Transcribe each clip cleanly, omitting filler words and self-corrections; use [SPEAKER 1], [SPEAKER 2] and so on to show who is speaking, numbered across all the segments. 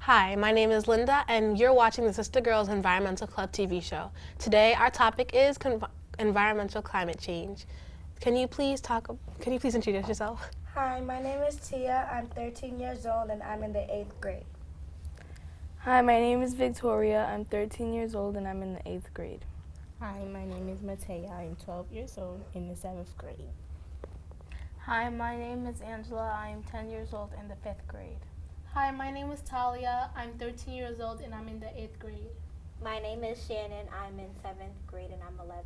[SPEAKER 1] Hi, my name is Linda, and you're watching the CISTA GIRLS Environmental Club TV show. Today, our topic is environmental climate change. Can you please introduce yourself?
[SPEAKER 2] Hi, my name is Tia. I'm 13 years old and I'm in the 8th grade.
[SPEAKER 3] Hi, my name is Victoria. I'm 13 years old and I'm in the 8th grade.
[SPEAKER 4] Hi, my name is Matea. I'm 12 years old in the 7th grade.
[SPEAKER 5] Hi, my name is Angela. I'm 10 years old in the 5th grade.
[SPEAKER 6] Hi, my name is Talia. I'm 13 years old and I'm in the 8th grade.
[SPEAKER 7] My name is Shannon. I'm in 7th grade and I'm 11.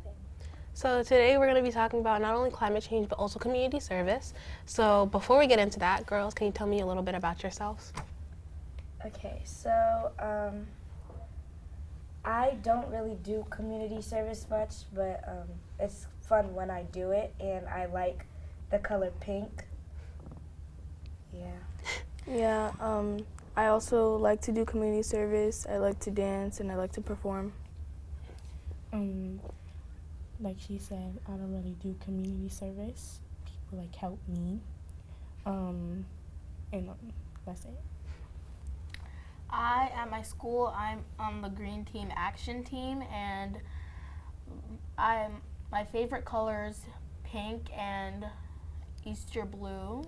[SPEAKER 1] So today we're going to be talking about not only climate change but also community service. So before we get into that, girls, can you tell me a little bit about yourselves?
[SPEAKER 2] Okay, so I don't really do community service much, but it's fun when I do it, and I like the color pink.
[SPEAKER 3] Yeah, I also like to do community service. I like to dance and I like to perform.
[SPEAKER 4] Like she said, I don't really do community service. People help me. And that's it.
[SPEAKER 5] At my school, I'm on the Green Team Action Team, and my favorite colors pink and Easter blue.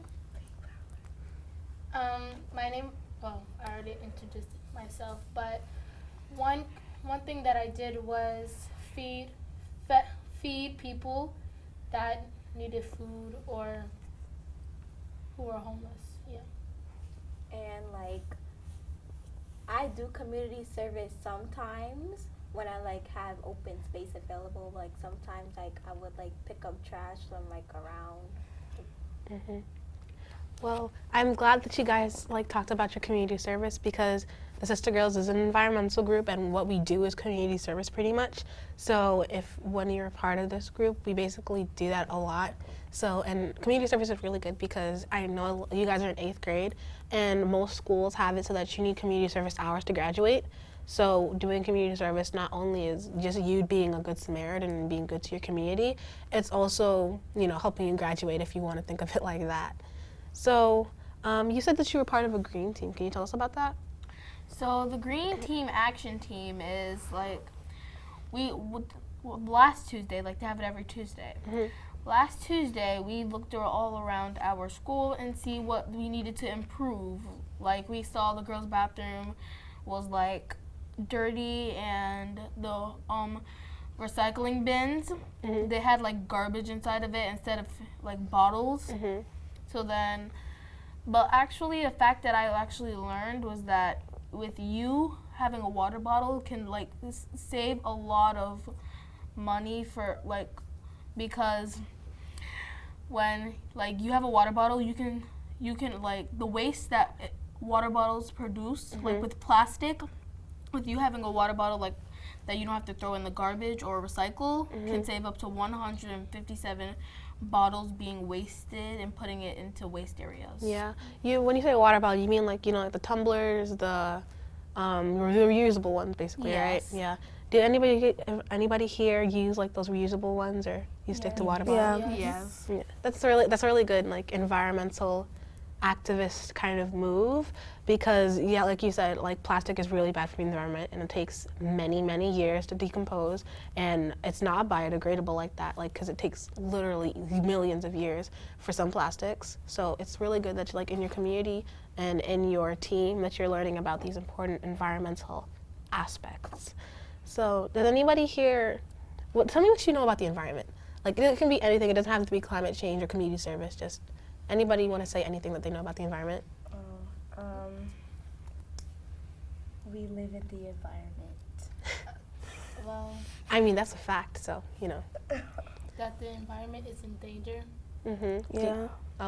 [SPEAKER 6] I already introduced myself, but one thing that I did was feed people that needed food or who were homeless. Yeah.
[SPEAKER 7] And I do community service sometimes when I have open space available. Sometimes I would pick up trash from around.
[SPEAKER 1] Mm-hmm. Well, I'm glad that you guys talked about your community service, because the CISTA Girls is an environmental group and what we do is community service pretty much. So when you're a part of this group, we basically do that a lot. So, and community service is really good because I know you guys are in 8th grade and most schools have it so that you need community service hours to graduate. So doing community service not only is just you being a good Samaritan and being good to your community, it's also, helping you graduate if you want to think of it like that. So you said that you were part of a green team. Can you tell us about that?
[SPEAKER 5] So the Green Team Action Team is last Tuesday, they have it every Tuesday.
[SPEAKER 1] Mm-hmm.
[SPEAKER 5] Last Tuesday, we looked all around our school and see what we needed to improve. We saw the girls' bathroom was dirty, and the recycling bins,
[SPEAKER 1] Mm-hmm.
[SPEAKER 5] they had garbage inside of it instead of bottles.
[SPEAKER 1] Mm-hmm.
[SPEAKER 5] So then, but actually the fact that I actually learned was that with you having a water bottle can save a lot of money for because when you have a water bottle, you can the waste that water bottles produce,
[SPEAKER 1] Mm-hmm.
[SPEAKER 5] with plastic, with you having a water bottle that you don't have to throw in the garbage or recycle,
[SPEAKER 1] Mm-hmm.
[SPEAKER 5] can save up to 157 bottles being wasted and putting it into waste areas.
[SPEAKER 1] Yeah. When you say water bottle, you mean the tumblers, the reusable ones, basically,
[SPEAKER 5] Yes.
[SPEAKER 1] right? Yeah. Did anybody here use those reusable ones, or you stick to water bottles?
[SPEAKER 3] Yeah.
[SPEAKER 5] Yes.
[SPEAKER 1] Yeah. That's a really good environmental activist kind of move, because like you said, plastic is really bad for the environment and it takes many years to decompose, and it's not biodegradable like that, because it takes literally millions of years for some plastics. So it's really good that in your community and in your team that you're learning about these important environmental aspects. So does anybody here, tell me what you know about the environment. It can be anything, it doesn't have to be climate change or community service, just anybody want to say anything that they know about the environment?
[SPEAKER 2] We live in the environment.
[SPEAKER 6] Well,
[SPEAKER 1] I mean, that's a fact, so,
[SPEAKER 6] that the environment is in danger.
[SPEAKER 1] Mm-hmm.
[SPEAKER 3] Yeah.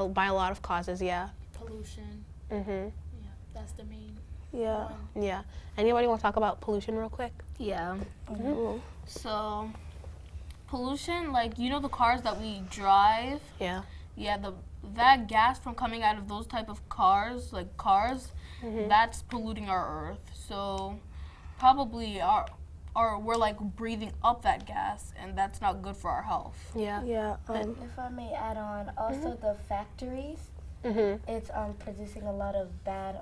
[SPEAKER 1] By a lot of causes, yeah.
[SPEAKER 6] Pollution.
[SPEAKER 1] Mm-hmm.
[SPEAKER 6] Yeah, that's the main
[SPEAKER 3] Yeah.
[SPEAKER 6] one.
[SPEAKER 1] Yeah. Anybody want to talk about pollution real quick?
[SPEAKER 5] Yeah.
[SPEAKER 3] Mm-hmm.
[SPEAKER 5] So, pollution, the cars that we drive.
[SPEAKER 1] Yeah.
[SPEAKER 5] Yeah, that gas from coming out of those type of cars,
[SPEAKER 1] Mm-hmm.
[SPEAKER 5] that's polluting our earth. So, probably we're breathing up that gas, and that's not good for our health.
[SPEAKER 1] Yeah.
[SPEAKER 3] Yeah.
[SPEAKER 2] If I may add on, also the factories,
[SPEAKER 1] Mm-hmm.
[SPEAKER 2] it's producing a lot of bad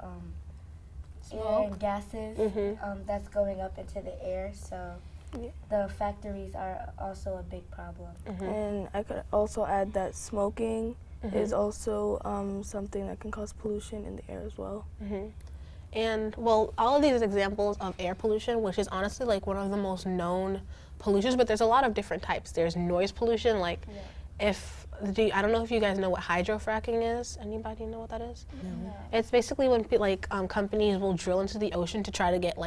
[SPEAKER 2] air and gases
[SPEAKER 1] Mhm.
[SPEAKER 2] that's going up into the air. So
[SPEAKER 3] Yeah.
[SPEAKER 2] the factories are also a big problem.
[SPEAKER 3] And I could also add that smoking is also something that can cause pollution in the air as well.
[SPEAKER 1] And well, all of these examples of air pollution, which is honestly like one of the most known pollutions, but there's a lot of different types. There's noise pollution, like I don't know if you guys know what hydrofracking is. Anybody know what that is?
[SPEAKER 2] No.
[SPEAKER 1] It's basically when companies will drill into the ocean to try to get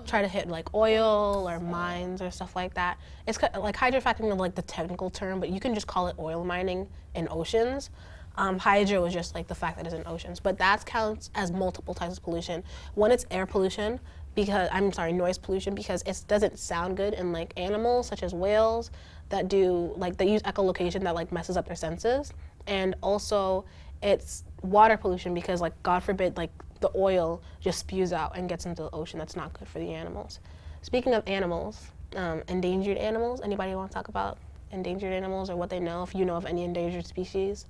[SPEAKER 1] try to hit like oil or mines or stuff like that. It's like hydrofracking is like the technical term, but you can just call it oil mining in oceans. Hydro is just like the fact that it's in oceans, but that counts as multiple types of pollution. One, it's air pollution noise pollution, because it doesn't sound good in like animals such as whales that they use echolocation that like messes up their senses. And also it's water pollution because like God forbid like the oil just spews out and gets into the ocean. That's not good for the animals. Speaking of animals, endangered animals, anybody want to talk about endangered animals or what they know, if you know of any endangered species?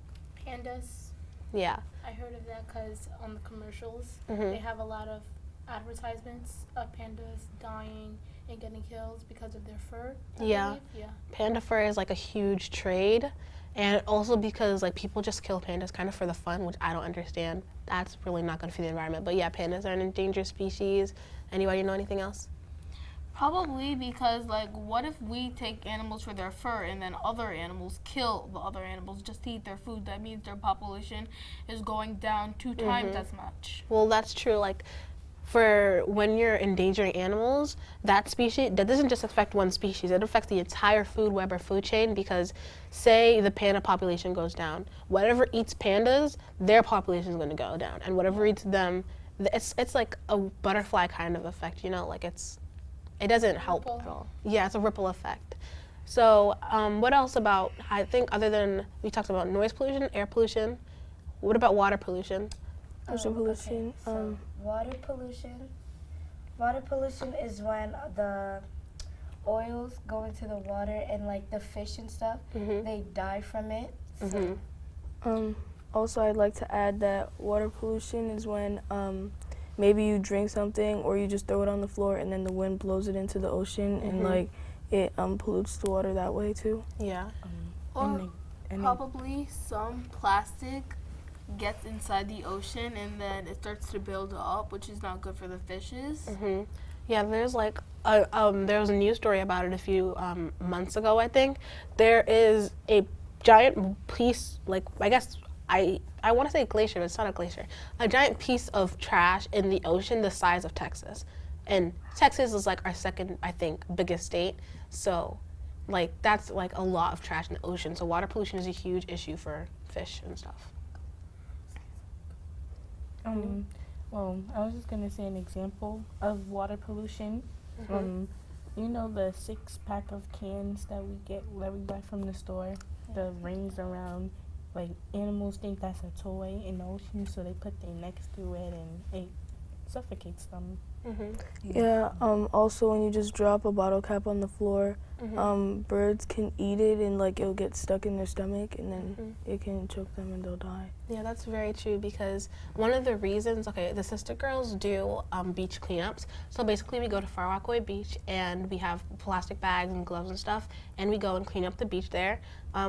[SPEAKER 6] Pandas.
[SPEAKER 1] Yeah.
[SPEAKER 6] I heard of that because on the commercials,
[SPEAKER 1] Mhm.
[SPEAKER 6] they have a lot of advertisements of pandas dying and getting killed because of their fur. I
[SPEAKER 1] Yeah.
[SPEAKER 6] believe. Yeah.
[SPEAKER 1] Panda fur is like a huge trade, and also because like people just kill pandas kind of for the fun, which I don't understand. That's really not good for the environment. But yeah, pandas are an endangered species. Anybody know anything else?
[SPEAKER 5] Probably because, like, what if we take animals for their fur and then other animals kill the other animals just to eat their food? That means their population is going down 2 times as much.
[SPEAKER 1] Well, that's true. Like, for when you're endangering animals, that doesn't just affect one species. It affects the entire food web or food chain, because say the panda population goes down, whatever eats pandas, their population is going to go down, and whatever eats them, it's like a butterfly kind of effect, you know, like it doesn't help at all. Yeah, it's a ripple effect. So what else about, I think other than, we talked about noise pollution, air pollution, what about water pollution?
[SPEAKER 3] Ocean pollution.
[SPEAKER 2] So water pollution. Water pollution is when the oils go into the water and like the fish and stuff, they die from it. So
[SPEAKER 3] Also, I'd like to add that water pollution is when maybe you drink something or you just throw it on the floor and then the wind blows it into the ocean and like it pollutes the water that way too.
[SPEAKER 1] Yeah.
[SPEAKER 5] Or probably some plastic gets inside the ocean and then it starts to build up, which is not good for the fishes.
[SPEAKER 1] Yeah, there's like there was a news story about it a few months ago, I think. There is a giant piece, like I guess I want to say glacier, but it's not a glacier. A giant piece of trash in the ocean the size of Texas. And Texas is like our second, I think, biggest state. So like that's like a lot of trash in the ocean. So water pollution is a huge issue for fish and stuff.
[SPEAKER 4] Well, I was just gonna say an example of water pollution. You know the 6-pack of cans that we buy from the store, the rings around. Like animals think that's a toy in the ocean, so they put their necks through it and it suffocates them.
[SPEAKER 3] Yeah. Also, when you just drop a bottle cap on the floor, birds can eat it and like it'll get stuck in their stomach and then it can choke them and they'll die.
[SPEAKER 1] Yeah, that's very true, because one of the reasons, the CISTA Girls do beach cleanups. So basically we go to Far Rockaway Beach and we have plastic bags and gloves and stuff, and we go and clean up the beach there.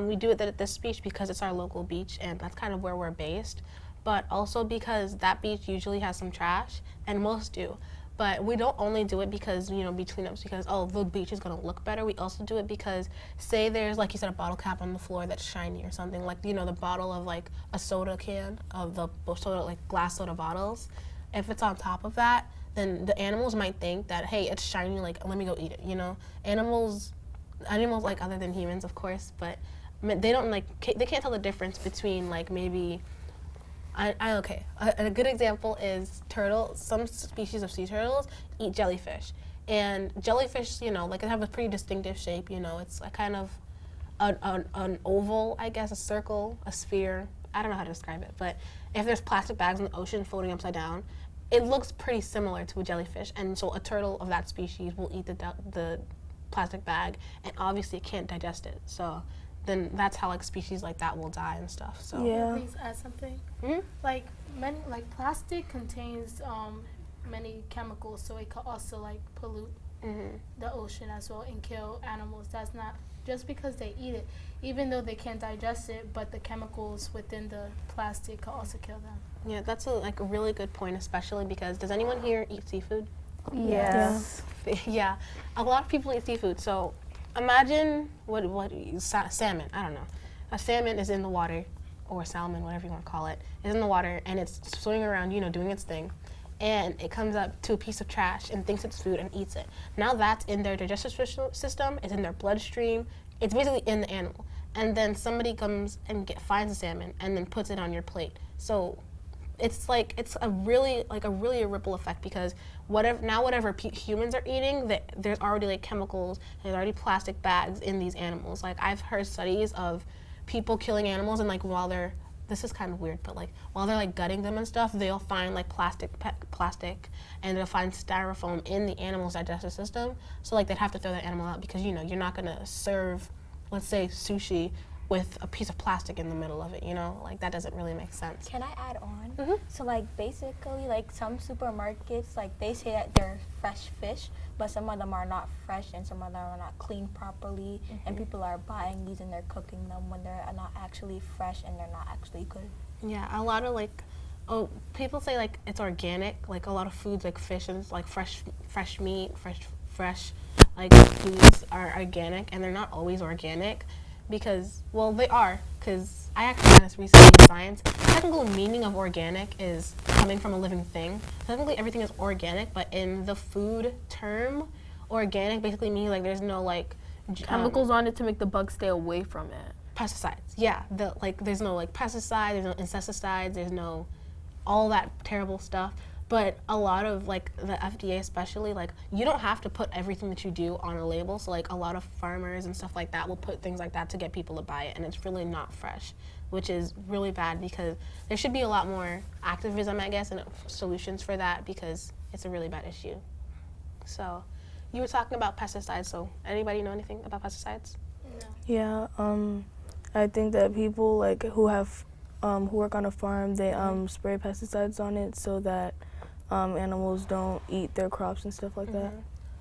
[SPEAKER 1] We do it at this beach because it's our local beach and that's kind of where we're based, but also because that beach usually has some trash, and most do. But we don't only do it because, you know, beach cleanups because, oh, the beach is going to look better. We also do it because, say there's, like you said, a bottle cap on the floor that's shiny or something. Like, you know, the bottle of, like, a soda can, of the soda, like, glass soda bottles. If it's on top of that, then the animals might think that, hey, it's shiny, like, let me go eat it, you know? Animals, like, other than humans, of course, but they don't, like, they can't tell the difference between, like, maybe... A good example is turtle. Some species of sea turtles eat jellyfish, and jellyfish, you know, like, they have a pretty distinctive shape. You know, it's a kind of an oval, I guess, a circle, a sphere. I don't know how to describe it, but if there's plastic bags in the ocean floating upside down, it looks pretty similar to a jellyfish, and so a turtle of that species will eat the plastic bag, and obviously it can't digest it. So then that's how like species like that will die and stuff. So
[SPEAKER 3] Yeah.
[SPEAKER 6] Please add something. Like plastic contains many chemicals, so it could also like pollute the ocean as well and kill animals. That's not just because they eat it, even though they can't digest it, but the chemicals within the plastic could also kill them.
[SPEAKER 1] Yeah, that's a really good point, especially because does anyone here eat seafood?
[SPEAKER 3] Yes.
[SPEAKER 1] Yeah, a lot of people eat seafood. So imagine salmon. I don't know. A salmon is in the water, or salmon, whatever you want to call it, is in the water and it's swimming around, doing its thing, and it comes up to a piece of trash and thinks it's food and eats it. Now that's in their digestive system. It's in their bloodstream. It's basically in the animal. And then somebody comes and finds the salmon and then puts it on your plate. So it's a really a ripple effect because whatever humans are eating, there's already like chemicals, there's already plastic bags in these animals. Like I've heard studies of people killing animals and like this is kind of weird, but like while they're like gutting them and stuff, they'll find like plastic and they'll find styrofoam in the animal's digestive system. So like they'd have to throw that animal out because you're not gonna serve, let's say, sushi with a piece of plastic in the middle of it, like that doesn't really make sense.
[SPEAKER 7] Can I add on?
[SPEAKER 1] Mhm.
[SPEAKER 7] So like basically like some supermarkets, like they say that they're fresh fish, but some of them are not fresh and some of them are not cleaned properly, and people are buying these and they're cooking them when they're not actually fresh and they're not actually good.
[SPEAKER 1] Yeah, a lot of people say like it's organic, like a lot of foods like fish and like fresh meat, fresh like foods are organic, and they're not always organic. Because, well, they are, because I actually had this recently in science. The technical meaning of organic is coming from a living thing. Technically, everything is organic, but in the food term, organic basically means like there's no like
[SPEAKER 3] Chemicals on it to make the bugs stay away from it.
[SPEAKER 1] pesticides. Yeah, there's no like pesticides, there's no insecticides, there's no all that terrible stuff. But a lot of like the FDA especially, like you don't have to put everything that you do on a label. So like a lot of farmers and stuff like that will put things like that to get people to buy it, and it's really not fresh, which is really bad because there should be a lot more activism, I guess, and solutions for that because it's a really bad issue. So you were talking about pesticides, so anybody know anything about pesticides?
[SPEAKER 3] Yeah, I think that people like who work on a farm, they spray pesticides on it so that animals don't eat their crops and stuff like that.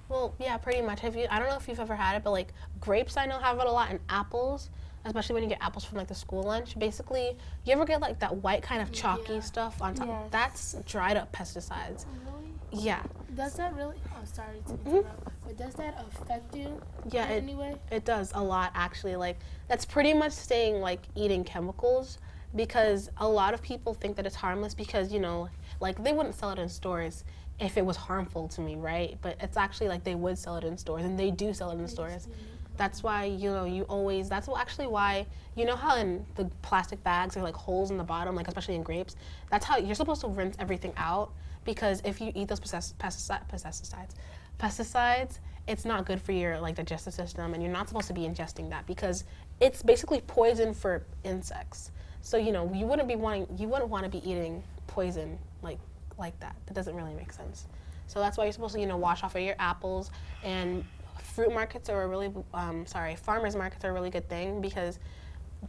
[SPEAKER 1] Well, yeah, pretty much. I don't know if you've ever had it, but like grapes, I know have it a lot, and apples, especially when you get apples from like the school lunch. Basically, you ever get like that white kind of chalky stuff on top?
[SPEAKER 7] Yes.
[SPEAKER 1] That's dried up pesticides.
[SPEAKER 6] Really?
[SPEAKER 1] Yeah.
[SPEAKER 6] Does that really? Oh, sorry to interrupt. But does that affect you?
[SPEAKER 1] Yeah,
[SPEAKER 6] in any way?
[SPEAKER 1] It does a lot actually. Like that's pretty much saying like eating chemicals, because a lot of people think that it's harmless because like they wouldn't sell it in stores if it was harmful to me, right? But it's actually like they would sell it in stores, and they do sell it in stores. That's why actually why how in the plastic bags there are like holes in the bottom, like especially in grapes. That's how you're supposed to rinse everything out, because if you eat those pesticides, it's not good for your like digestive system, and you're not supposed to be ingesting that because it's basically poison for insects. So you wouldn't want to be eating poison like that. That doesn't really make sense. So that's why you're supposed to wash off of your apples, and fruit markets are farmers markets are a really good thing, because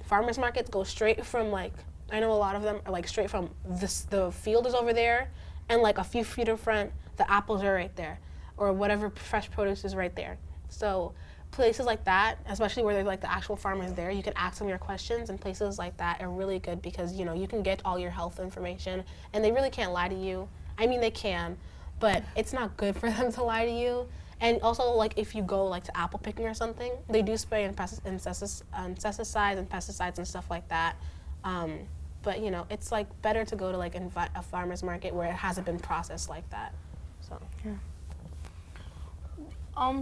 [SPEAKER 1] farmers markets go straight from I know a lot of them are like straight from the field is over there, and like a few feet in front the apples are right there, or whatever fresh produce is right there. So places like that, especially where there's like the actual farmers there, you can ask them your questions, and places like that are really good because you can get all your health information, and they really can't lie to you. I mean, they can, but it's not good for them to lie to you. And also, like if you go like to apple picking or something, they do spray insecticides and pesticides and stuff like that. But it's like better to go to like a farmer's market where it hasn't been processed like that. So
[SPEAKER 3] yeah.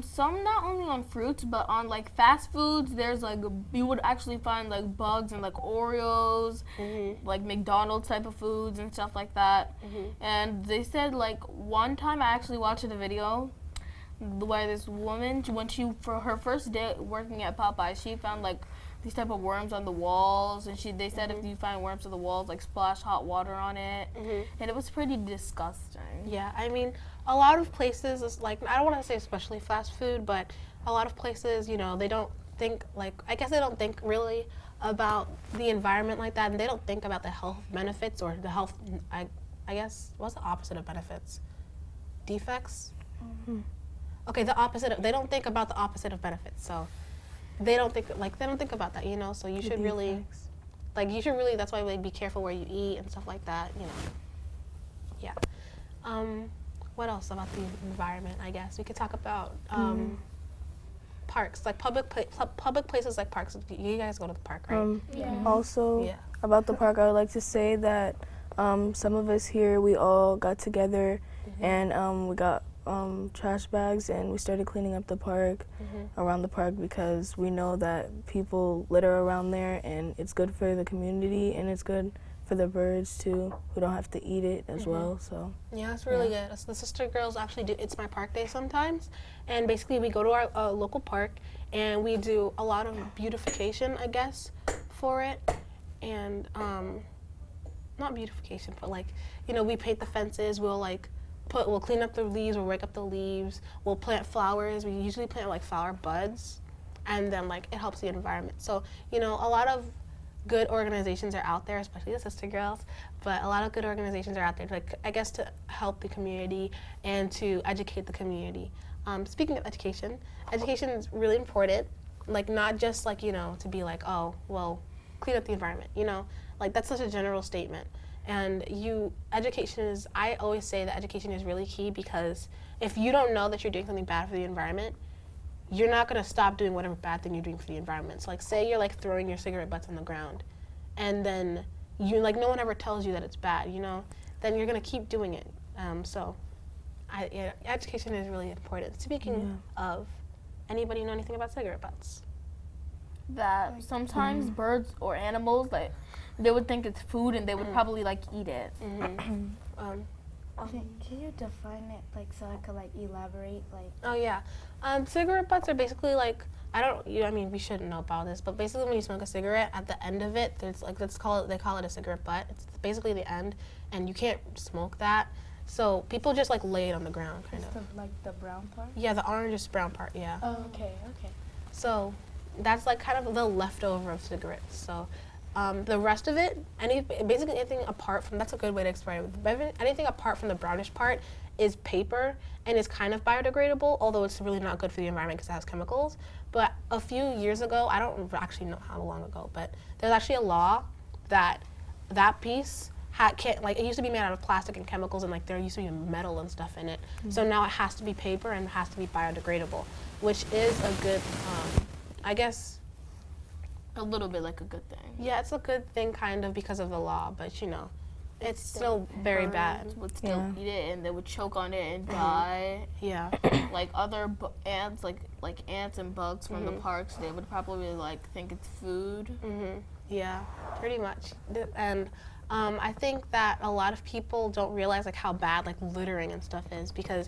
[SPEAKER 5] Some not only on fruits, but on like fast foods, there's like you would actually find like bugs in like Oreos, like McDonald's type of foods and stuff like that. And they said like one time I actually watched a video where this woman, for her first day working at Popeye, she found like these type of worms on the walls, and they said if you find worms on the walls, like splash hot water on it, and it was pretty disgusting.
[SPEAKER 1] Yeah, I mean, a lot of places is like, I don't want to say especially fast food, but a lot of places, they don't think I guess they don't think really about the environment like that, and they don't think about the health benefits or the health, I guess, what's the opposite of benefits? defects. Okay, the opposite of, they don't think about the opposite of benefits. So they don't think about that, you know. So you should really, that's why be careful where you eat and stuff like that, you know. Yeah. What else about the environment? I guess we could talk about parks, like public places like parks. You guys go to the park, right?
[SPEAKER 3] Also, about the park, I would like to say that some of us here, we all got together and we got trash bags and we started cleaning up the park, around the park, because we know that people litter around there and it's good for the community and it's good for the birds too, who don't have to eat it as well. So
[SPEAKER 1] yeah, it's really good. The Sister Girls actually do It's My Park Day sometimes, and basically we go to our local park and we do a lot of beautification, I guess, for it, and not beautification, but like, you know, we paint the fences. We'll clean up the leaves. We'll rake up the leaves. We'll plant flowers. We usually plant like flower buds, and then like it helps the environment. So, you know, a lot of good organizations are out there, especially the Sister Girls, but a lot of good organizations are out there, like, I guess, to help the community and to educate the community. Speaking of education is really important, like not just like, you know, to be like, oh, well, clean up the environment, you know, like that's such a general statement. And I always say that education is really key, because if you don't know that you're doing something bad for the environment, you're not going to stop doing whatever bad thing you're doing for the environment. So like, say you're like throwing your cigarette butts on the ground, and then you like, no one ever tells you that it's bad, you know, then you're going to keep doing it. Education is really important. Speaking of, anybody know anything about cigarette butts?
[SPEAKER 5] That sometimes birds or animals, like, they would think it's food and they would probably like eat it.
[SPEAKER 2] Can you define it, like, so I could like elaborate, like?
[SPEAKER 1] Oh yeah, cigarette butts are basically like, we shouldn't know about this, but basically when you smoke a cigarette, at the end of it, there's like, they call it a cigarette butt. It's basically the end, and you can't smoke that. So people just like lay it on the ground, kind of.
[SPEAKER 2] Like the brown part?
[SPEAKER 1] Yeah, the orange brown part. Yeah.
[SPEAKER 2] Oh, okay.
[SPEAKER 1] So that's like kind of the leftover of cigarettes. So the rest of it, basically anything apart from, that's a good way to explain it. Anything apart from the brownish part is paper, and it's kind of biodegradable, although it's really not good for the environment because it has chemicals. But a few years ago, I don't actually know how long ago, but there's actually a law that piece it used to be made out of plastic and chemicals, and like there used to be metal and stuff in it. So now it has to be paper and it has to be biodegradable, which is a good, I guess,
[SPEAKER 5] A little bit like a good thing.
[SPEAKER 1] yeah, it's a good thing kind of because of the law, but you know, it's still very bad.
[SPEAKER 5] Birds would still eat it and they would choke on it and die.
[SPEAKER 1] Yeah.
[SPEAKER 5] Like other ants, like ants and bugs from the parks, they would probably like think it's food.
[SPEAKER 1] Yeah, pretty much. And I think that a lot of people don't realize like how bad like littering and stuff is, because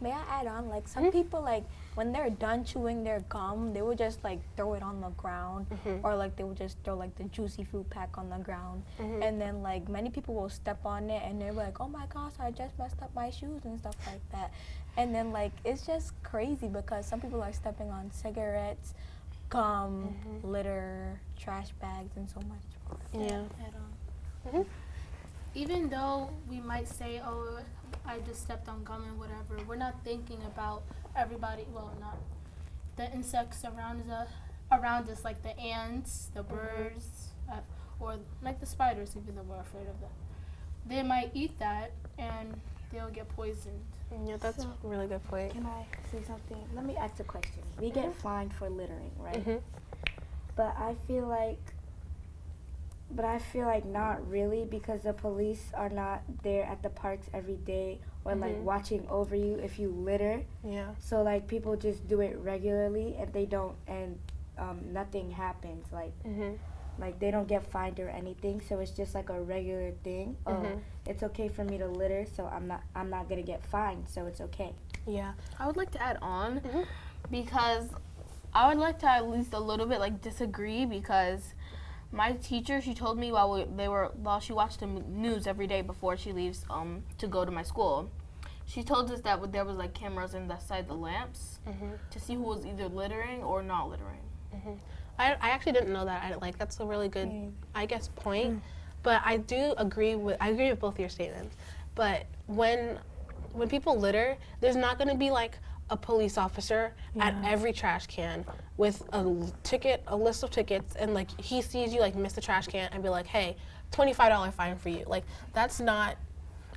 [SPEAKER 7] May I add on, like, some people, like, when they're done chewing their gum, they would just, like, throw it on the ground, or, like, they would just throw, like, the juicy fruit pack on the ground, and then, like, many people will step on it, and they're like, oh my gosh, I just messed up my shoes and stuff like that, and then, like, it's just crazy, because some people are stepping on cigarettes, gum, litter, trash bags, and so much more.
[SPEAKER 1] Yeah.
[SPEAKER 6] Even though we might say, oh, I just stepped on gum and whatever, we're not thinking about everybody, well, not the insects around us, like the ants, the birds, or like the spiders, even though we're afraid of them. They might eat that and they'll get poisoned.
[SPEAKER 1] Yeah, that's a really good point.
[SPEAKER 2] Can I say something? Let me ask a question. We get fined for littering, right? But I feel like not really, because the police are not there at the parks every day, or like watching over you if you litter.
[SPEAKER 1] Yeah.
[SPEAKER 2] So like people just do it regularly, and they don't, and nothing happens. Like they don't get fined or anything. So it's just like a regular thing. It's okay for me to litter, so I'm not gonna get fined. So it's okay.
[SPEAKER 1] Yeah.
[SPEAKER 5] I would like to add on, because I would like to at least a little bit like disagree, because my teacher, she told me while she watched the news every day before she leaves to go to my school, she told us that there was like cameras inside the lamps to see who was either littering or not littering.
[SPEAKER 1] I actually didn't know that. That's a really good, I guess, point. But I agree with both your statements. but when people litter, there's not going to be like a police officer at every trash can with a list of tickets, and like he sees you like miss the trash can and be like, hey, $25 fine for you. Like that's not,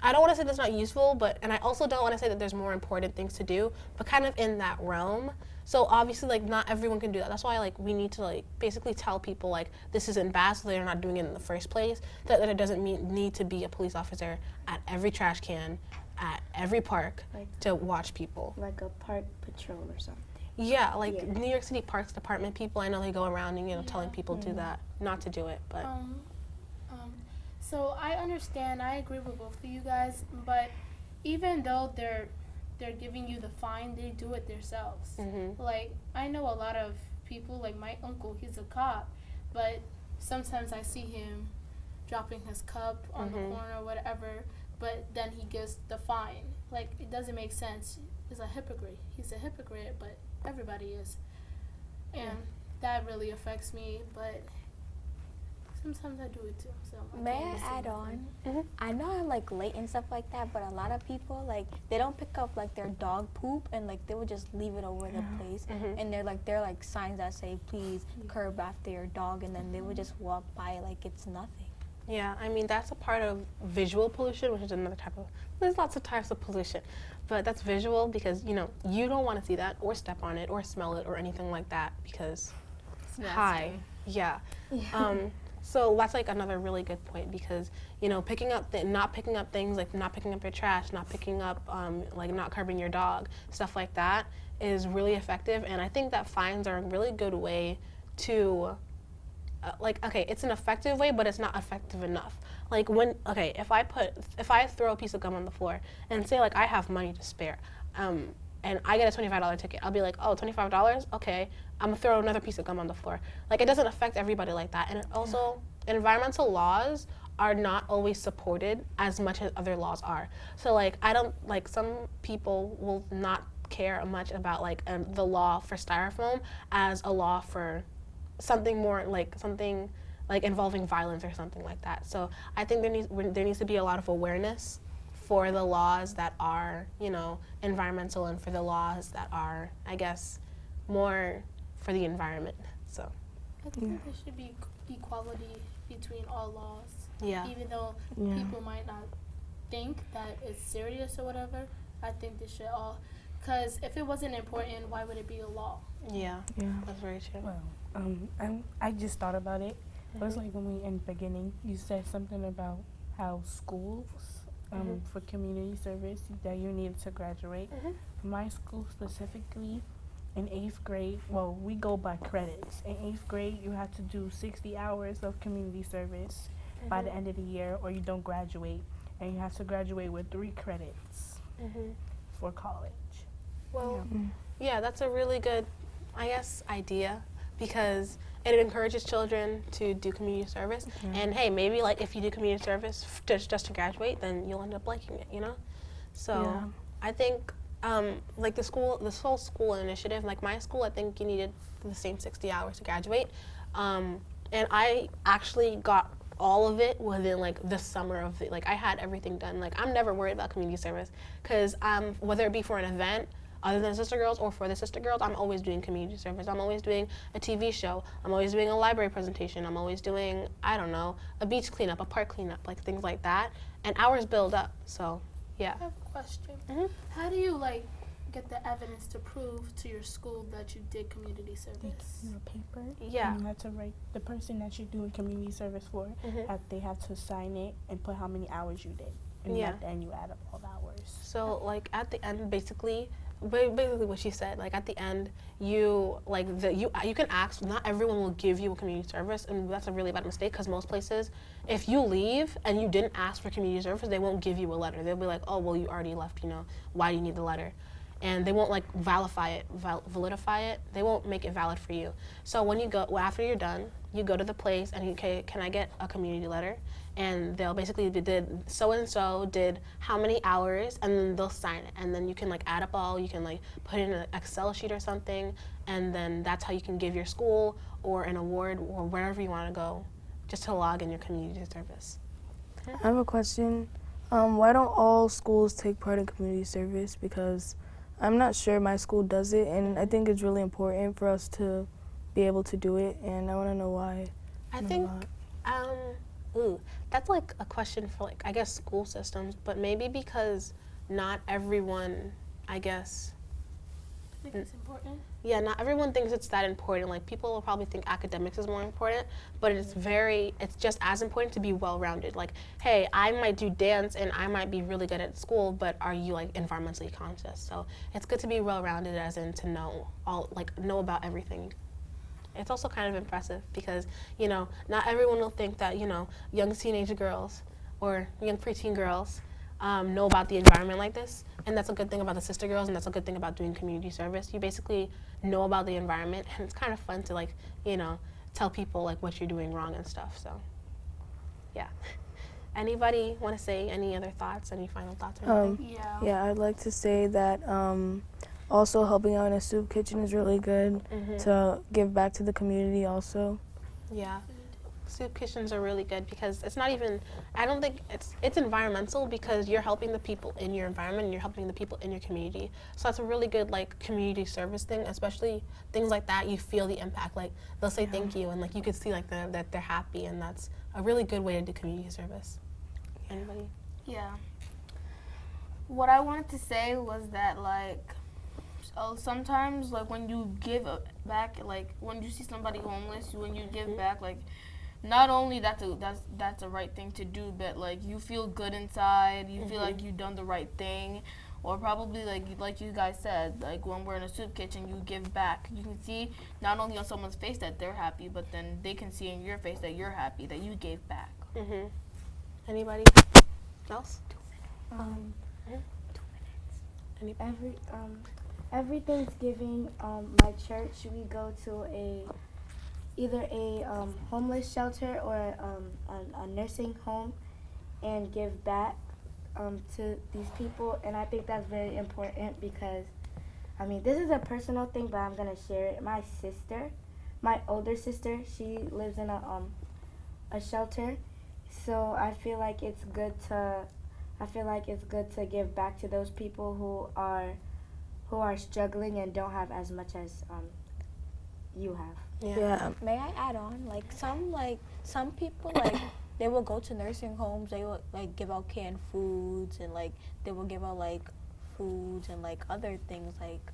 [SPEAKER 1] I don't want to say that's not useful, and I also don't want to say that there's more important things to do, but kind of in that realm. So obviously, like, not everyone can do that. That's why, like, we need to, like, basically tell people, like, this isn't bad, so they're not doing it in the first place. That it doesn't need to be a police officer at every trash can, at every park,
[SPEAKER 2] Like-
[SPEAKER 1] to watch people.
[SPEAKER 2] Like a park patrol or something.
[SPEAKER 1] Yeah, like,
[SPEAKER 2] Yeah.
[SPEAKER 1] New York City Parks Department people, I know they go around and, telling people to do that, not to do it, but...
[SPEAKER 6] So I understand, I agree with both of you guys, but even though they're giving you the fine, they do it themselves. Like, I know a lot of people, like my uncle, he's a cop, but sometimes I see him dropping his cup on the corner or whatever, but then he gets the fine. Like, it doesn't make sense. He's a hypocrite. He's a hypocrite, but everybody is. And that really affects me, but sometimes I do it too. So
[SPEAKER 7] May
[SPEAKER 6] can't
[SPEAKER 7] I
[SPEAKER 6] really say
[SPEAKER 7] add
[SPEAKER 6] nothing.
[SPEAKER 7] on? I know I'm like late and stuff like that, but a lot of people like they don't pick up like their dog poop and like they would just leave it over the place, and they're like signs that say please curb after your dog, and then they would just walk by like it's nothing.
[SPEAKER 1] Yeah, I mean, that's a part of visual pollution, which is another type of, there's lots of types of pollution, but that's visual because, you don't want to see that or step on it or smell it or anything like that because, hi, yeah. So that's like another really good point because, not picking up things, like not picking up your trash, not picking up, like not curbing your dog, stuff like that is really effective. And I think that fines are a really good way to, it's an effective way, but it's not effective enough. Like if I throw a piece of gum on the floor and say like I have money to spare, and I get a $25 ticket, I'll be like, oh, $25? Okay, I'm gonna throw another piece of gum on the floor. Like, it doesn't affect everybody like that. And it also, environmental laws are not always supported as much as other laws are. So, like, some people will not care much about, like, the law for styrofoam as a law for something more, like, something, like, involving violence or something like that. So, I think there needs to be a lot of awareness for the laws that are, environmental and for the laws that are, I guess, more for the environment. So,
[SPEAKER 6] I think there should be equality between all laws.
[SPEAKER 1] yeah.
[SPEAKER 6] Even though people might not think that it's serious or whatever, I think they should all, because if it wasn't important, why would it be a law?
[SPEAKER 1] Yeah, that's very true.
[SPEAKER 4] Well, I just thought about it. It was like when we in the beginning, you said something about how schools, for community service, that you needed to graduate. My school specifically, in 8th grade, well, we go by credits. In 8th grade, you have to do 60 hours of community service by the end of the year, or you don't graduate. And you have to graduate with 3 credits for college.
[SPEAKER 1] Well, yeah, that's a really good, I guess, idea because it encourages children to do community service. And hey, maybe like if you do community service just to graduate, then you'll end up liking it, So I think like this whole school initiative, like my school, I think you needed the same 60 hours to graduate. And I actually got all of it within like the summer of the, like I had everything done. Like I'm never worried about community service because whether it be for an event other than Sister Girls or for the Sister Girls, I'm always doing community service. I'm always doing a TV show. I'm always doing a library presentation. I'm always doing, I don't know, a beach cleanup, a park cleanup, like things like that. And hours build up, so yeah.
[SPEAKER 6] I have a question. How do you like get the evidence to prove to your school that you did community
[SPEAKER 4] They
[SPEAKER 6] service?
[SPEAKER 4] give you a paper.
[SPEAKER 1] Yeah.
[SPEAKER 4] And you have to write the person that you're doing community service for. They have to sign it and put how many hours you did. And at the end, you add up all the hours.
[SPEAKER 1] So like at the end, basically what she said, like at the end, you can ask. Not everyone will give you a community service, and that's a really bad mistake because most places, if you leave and you didn't ask for community service, they won't give you a letter. They'll be like, oh well, you already left. Why do you need the letter? And they won't like validify it. They won't make it valid for you. So when you go, after you're done, you go to the place and you say, can I get a community letter? And they'll basically did so and so did how many hours, and then they'll sign it. And then you can like add up all. You can like put it in an Excel sheet or something, and then that's how you can give your school or an award or wherever you want to go, just to log in your community service.
[SPEAKER 3] I have a question. Why don't all schools take part in community service? Because I'm not sure my school does it, and I think it's really important for us to be able to do it, and I want to know why.
[SPEAKER 1] I
[SPEAKER 3] they're
[SPEAKER 1] think,
[SPEAKER 3] not.
[SPEAKER 1] that's like a question for like, I guess, school systems, but maybe because not everyone, I guess,
[SPEAKER 6] I think it's important.
[SPEAKER 1] yeah, not everyone thinks it's that important. Like, people will probably think academics is more important, but it's just as important to be well-rounded. Like, hey, I might do dance and I might be really good at school, but are you like environmentally conscious? So it's good to be well-rounded, as in to know know about everything. It's also kind of impressive because, not everyone will think that, young teenage girls or young preteen girls know about the environment like this. And that's a good thing about the Sister Girls, and that's a good thing about doing community service. You basically know about the environment, and it's kind of fun to, tell people, what you're doing wrong and stuff. So, yeah. Anybody want to say any other thoughts, any final thoughts or anything?
[SPEAKER 3] Yeah, I'd like to say that also helping out in a soup kitchen is really good to give back to the community also.
[SPEAKER 1] Yeah. Soup kitchens are really good because it's not even, I don't think it's environmental because you're helping the people in your environment and you're helping the people in your community. So that's a really good community service thing, especially things like that. You feel the impact, they'll say thank you, and you could see that they're happy, and that's a really good way to do community service. Anybody?
[SPEAKER 5] Yeah. What I wanted to say was that sometimes when you give back, when you see somebody homeless, when you give back, not only that's a right thing to do, but you feel good inside, you feel like you've done the right thing, or probably like you guys said, when we're in a soup kitchen, you give back. You can see not only on someone's face that they're happy, but then they can see in your face that you're happy, that you gave back.
[SPEAKER 1] Anybody else? 2 minutes.
[SPEAKER 2] Every Thanksgiving, my church, we go to either a homeless shelter or a nursing home and give back to these people. And I think that's very important because, this is a personal thing, but I'm going to share it. My older sister, she lives in a shelter. So I feel like it's good to give back to those people who are struggling and don't have as much as you have.
[SPEAKER 3] Yeah.
[SPEAKER 7] May I add on? Some people they will go to nursing homes. They will give out canned foods, and they will give out foods and other things like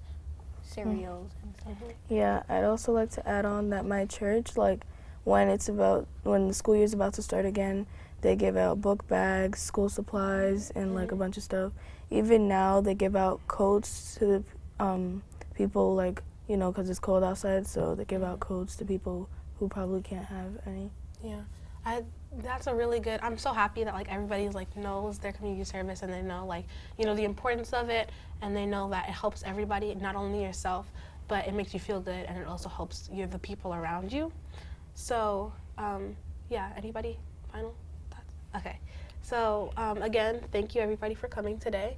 [SPEAKER 7] cereals and stuff.
[SPEAKER 3] Yeah, I'd also like to add on that my church, when the school year's about to start again, they give out book bags, school supplies, and a bunch of stuff. Even now, they give out coats to the people, because it's cold outside, so they give out coats to people who probably can't have any.
[SPEAKER 1] Yeah, that's a really good. I'm so happy that everybody knows their community service, and they know the importance of it, and they know that it helps everybody, not only yourself, but it makes you feel good, and it also helps the people around you. So yeah, anybody final thoughts? Okay. So again, thank you everybody for coming today.